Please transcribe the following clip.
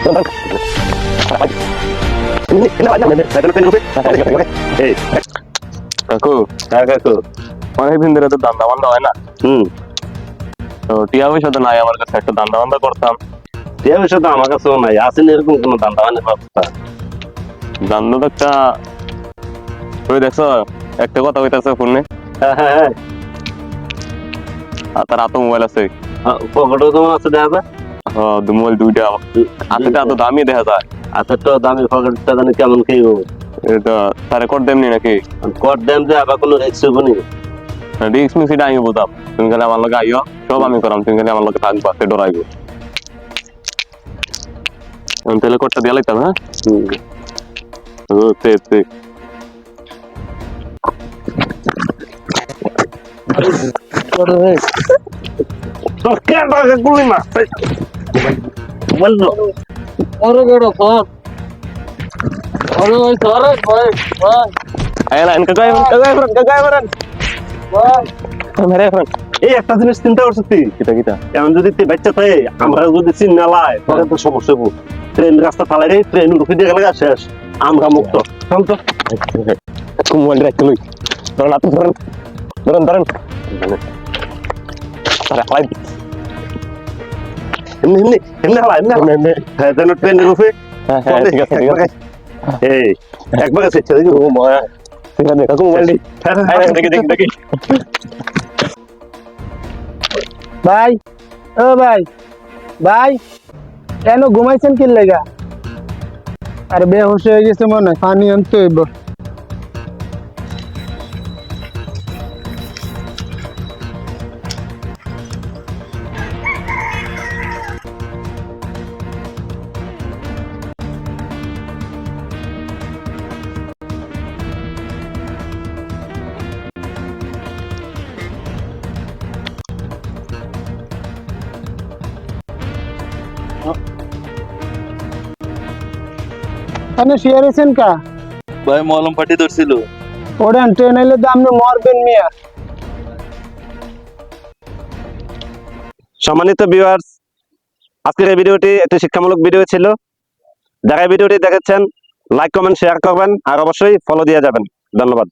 কাকু কাকু অনেকদিন ধরে তো দান্দা বান্দা হয় না। তো টিয়া পয়সা তো নাই আমার কাছে, একটা দান্দা বান্দা করতাম। টিয়া পয়সা তো আমার কাছেও নাই, আসেন এরকম কোনো দান্দা বান্দার ব্যবস্থা। দান্দা তো একটা ওই দেখছো একটা কথা কইতাছে ফোনে, হ্যাঁ, আর তার হাতে মোবাইল আছে। পকেটও তোমার আছে দেখা যায়। হ্যাঁ, মোবাইল দুইটা হাতে এত দামি দেখা যায়। আচ্ছা, তো দামি পকেটটা জানি কেমন কি এটা তারে কর দেমনি নাকি? কর দেন যে আবার কোনো রিক্স হইব নি? রিক্স মিস এটা আমি বুঝাম, তুমি খালি আমার লগে আইও, সব আমি করাম, তুমি খালি আমার লগে থাকবা, সে ডরাইবো। তাহলে কোডটা দিয়ে লাইতাম। হ্যাঁ, এই একটা জিনিস চিন্তা করছিস তুই, এমন যদি বাচ্চা থাকে আমরা যদি চিন্তা লাই তাহলে তো সমস্যা হবো। ট্রেন রাস্তা চালাই রে, ট্রেন ঢুকে দিয়ে গেলে শেষ, আমরা মুক্ত। মোবাইল রাখতে লই, ধরেন আপনি ধরেন ধরেন ধরেন এমনি এমনি এমনি হালা এমনি হালা। হ্যাঁ, যেন ট্রেনের উপরে। হ্যাঁ ঠিক আছে ঠিক আছে। এই একবার আছে দেখি। ও মায়া, ঠিক আছে কাকু মোবাইল দি। হ্যাঁ দেখি দেখি দেখি। ভাই, ও ভাই, ভাই কেন ঘুমাইছেন কি লেগা? আরে বেহুশ হয়ে গেছে মনে হয়, পানি আনতে হইব। আপনি শুয়েছেন কা? ভাই মলম পাটি ধরছিল। ওড়েন, ট্রেন এলে তো আপনি মরবেন মিয়া। সম্মানিত ভিউয়ার্স, আজকের এই ভিডিওটি একটি শিক্ষামূলক ভিডিও ছিল। যারা এই ভিডিওটি দেখেছেন লাইক কমেন্ট শেয়ার করবেন আর অবশ্যই ফলো দিয়ে যাবেন। ধন্যবাদ।